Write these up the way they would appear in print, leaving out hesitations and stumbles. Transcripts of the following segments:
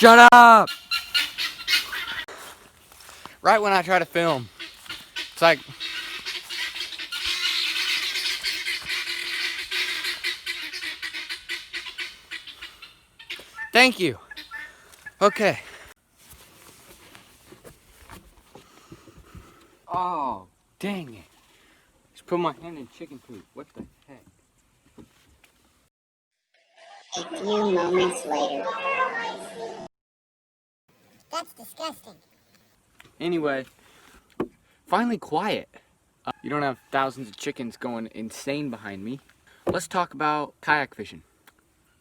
Shut up! Right when I try to film, it's like... Thank you. Okay. Oh, dang it. Just put my hand in chicken poop. What the heck? A few moments later. That's disgusting. Anyway, finally quiet. You don't have thousands of chickens going insane behind me. Let's talk about kayak fishing.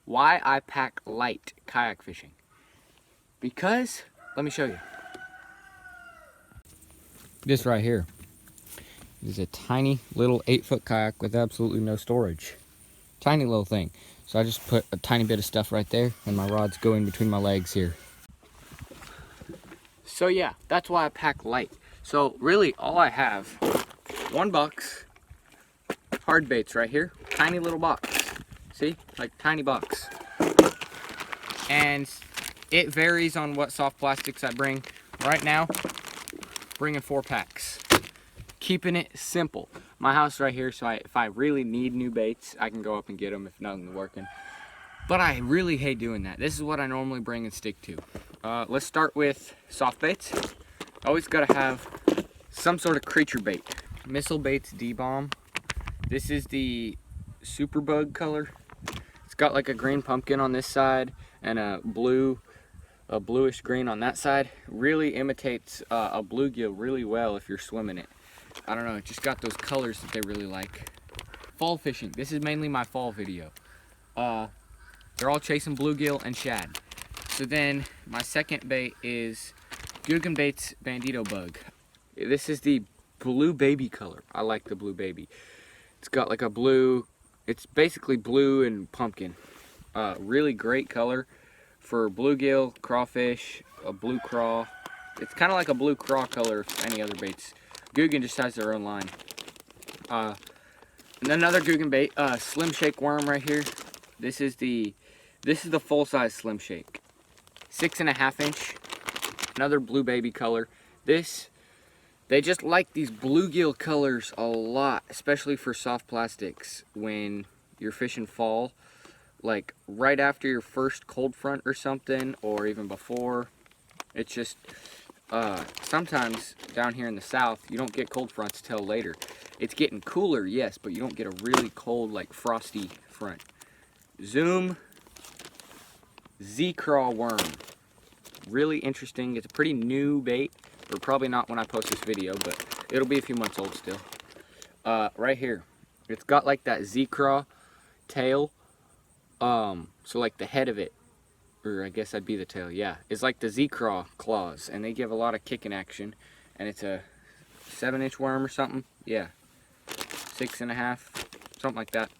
Why I pack light kayak fishing. Because, let me show you. This right here is a tiny little 8-foot kayak with absolutely no storage. Tiny little thing. So I just put a tiny bit of stuff right there and my rods go in between my legs here. So yeah, that's why I pack light. So really all I have, one box, hard baits right here, tiny little box. See, like tiny box. And it varies on what soft plastics I bring. Right now, bringing 4 packs. Keeping it simple. My house right here, so if I really need new baits, I can go up and get them if nothing's working. But I really hate doing that. This is what I normally bring and stick to. Let's start with soft baits. Always gotta have some sort of creature bait. Missile Baits D-Bomb. This is the Super Bug color. It's got like a green pumpkin on this side and a bluish green on that side. Really imitates a bluegill really well if you're swimming it. I don't know, it just got those colors that they really like. Fall fishing. This is mainly my fall video. They're all chasing bluegill and shad. So then my second bait is Googan Bait's Bandito Bug. This is the blue baby color. I like the blue baby. It's got like a blue, it's basically blue and pumpkin. Really great color for bluegill, crawfish, a blue craw. It's kind of like a blue craw color if any other baits. Googan just has their own line. And another Googan bait, Slim Shake worm right here. This is the full size Slim Shake. 6.5 inch. Another blue baby color. They just like these bluegill colors a lot, especially for soft plastics when you're fishing fall. Like right after your first cold front or something, or even before. It's just, sometimes down here in the south, you don't get cold fronts till later. It's getting cooler, yes, but you don't get a really cold, like frosty front. Zoom Z-Craw worm. Really interesting. It's a pretty new bait. Or probably not when I post this video, but it'll be a few months old still. Right here. It's got like that Z-Craw tail. So like the head of it, or I guess that'd be the tail, yeah. It's like the Z-Craw claws, and they give a lot of kicking action. And it's a 7-inch worm or something. Yeah. 6.5, something like that.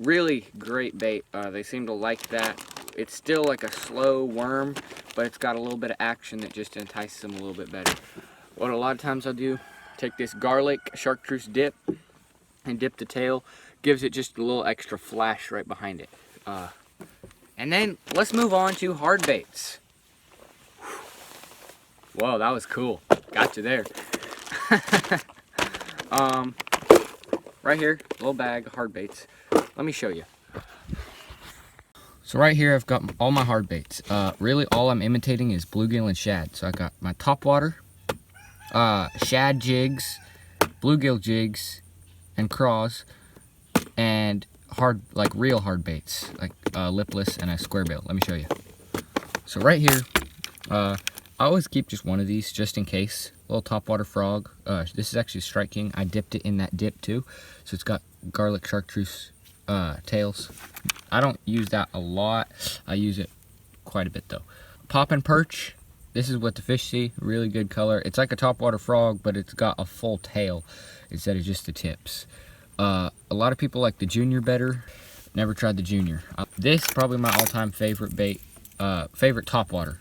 Really great bait. They seem to like that. It's still like a slow worm, but it's got a little bit of action that just entices them a little bit better. What a lot of times I'll do, take this garlic chartreuse dip and dip the tail. Gives it just a little extra flash right behind it. And then let's move on to hard baits. Whoa, that was cool. Got you there. Right here, little bag of hard baits. Let me show you. So right here I've got all my hard baits. Really all I'm imitating is bluegill and shad. So I got my topwater, shad jigs, bluegill jigs, and craws, and hard, like real hard baits, like lipless and a square bill. Let me show you. So right here, I always keep just one of these just in case. Little topwater frog. This is actually Strike King. I dipped it in that dip too. So it's got garlic chartreuse tails. I don't use that a lot. I use it quite a bit though. Pop and perch. This is what the fish see. Really good color. It's like a topwater frog, but it's got a full tail instead of just the tips. A lot of people like the junior better. Never tried the junior. This is probably my all-time favorite bait. Favorite topwater.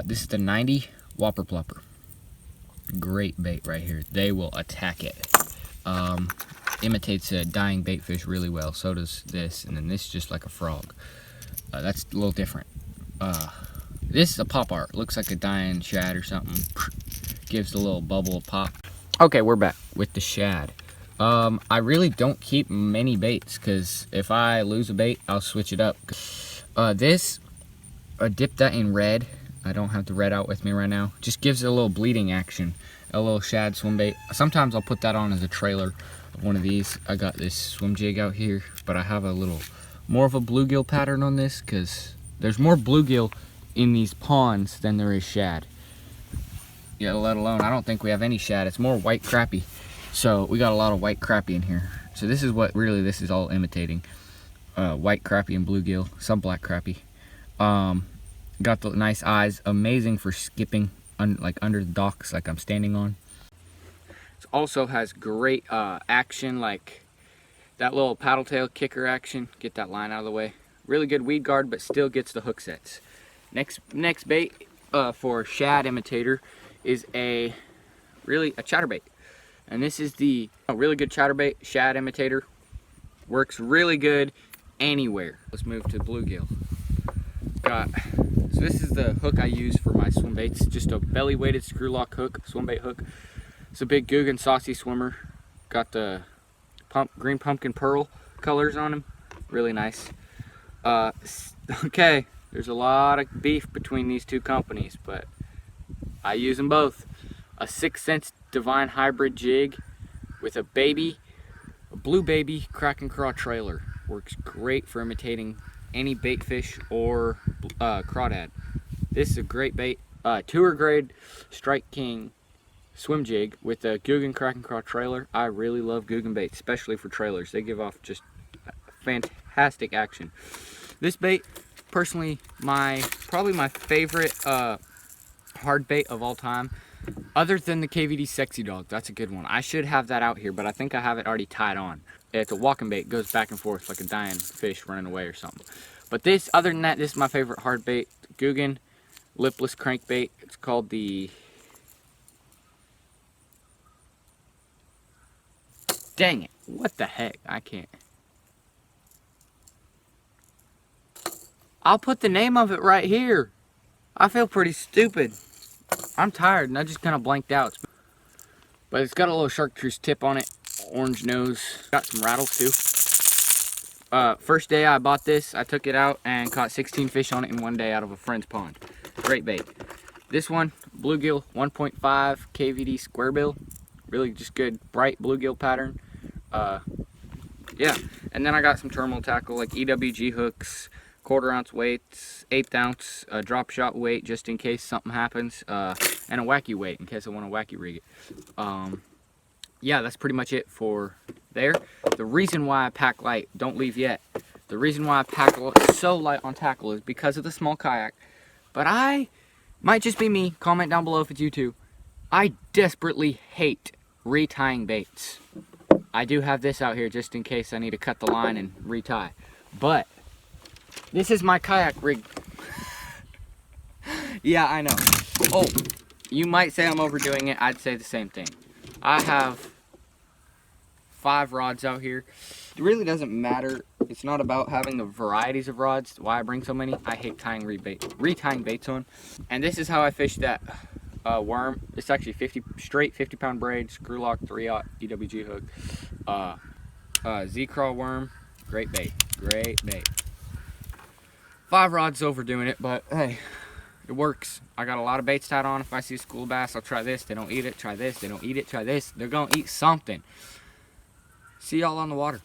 This is the 90 Whopper Plopper. Great bait right here. They will attack it. Imitates a dying bait fish really well. So does this, and then this is just like a frog. That's a little different. This is a pop art. Looks like a dying shad or something. Gives a little bubble of pop. Okay, we're back with the shad. I really don't keep many baits because if I lose a bait, I'll switch it up. I dipped that in red. I don't have the red out with me right now. Just gives it a little bleeding action. A little shad swim bait. Sometimes I'll put that on as a trailer of one of these. I got this swim jig out here, but I have a little more of a bluegill pattern on this because there's more bluegill in these ponds than there is shad. Yeah, let alone, I don't think we have any shad. It's more white crappie. So we got a lot of white crappie in here. So this is what really this is all imitating. White crappie and bluegill, some black crappie. Got the nice eyes, amazing for skipping like under the docks like I'm standing on. It also has great action, like that little paddle tail kicker action. Get that line out of the way. Really good weed guard, but still gets the hook sets. Next bait for shad imitator is really a chatterbait. And this is the really good chatterbait, shad imitator. Works really good anywhere. Let's move to bluegill. So this is the hook I use for my swim baits. Just a belly weighted screw lock hook, swim bait hook. It's a big Googan saucy swimmer. Got the green pumpkin pearl colors on him. Really nice. Okay, there's a lot of beef between these two companies, but I use them both. A 6 cents Divine hybrid jig with a blue baby Kraken craw trailer. Works great for imitating any bait fish or crawdad. This is a great bait. Tour grade Strike King swim jig with a Googan Kraken craw trailer. I really love Googan baits, especially for trailers. They give off just fantastic action. This bait, personally, probably my favorite hard bait of all time. Other than the KVD Sexy Dog, that's a good one. I should have that out here, but I think I have it already tied on. It's a walking bait, goes back and forth like a dying fish running away or something. But this, other than that, this is my favorite hard bait. Googan lipless crankbait. It's called the... Dang it, what the heck? I can't. I'll put the name of it right here. I feel pretty stupid. I'm tired and I just kind of blanked out. But it's got a little chartreuse tip on it. Orange nose. Got some rattles too. First day I bought this, I took it out and caught 16 fish on it in one day out of a friend's pond. Great bait. This one, bluegill 1.5 KVD square bill. Really just good bright bluegill pattern. Yeah, and then I got some terminal tackle like EWG hooks, 1/4 ounce weights, 1/8 ounce drop shot weight just in case something happens, and a wacky weight in case I want to wacky rig it. Yeah, that's pretty much it for there. The reason why I pack light, don't leave yet. The reason why I pack so light on tackle is because of the small kayak. But might just be me, comment down below if it's you too. I desperately hate retying baits. I do have this out here just in case I need to cut the line and retie. But this is my kayak rig. Yeah, I know. Oh, you might say I'm overdoing it. I'd say the same thing. I have 5 rods out here. It really doesn't matter. It's not about having the varieties of rods. Why I bring so many. I hate tying retying baits on. And this is how I fish that worm. It's actually straight 50-pound braid, screw lock 3/0 EWG hook. Z-craw worm. Great bait. Great bait. 5 rods overdoing it, but hey, it works. I got a lot of baits tied on. If I see a school bass, I'll try this. They don't eat it. Try this. They don't eat it. Try this. They're gonna eat something. See y'all on the water.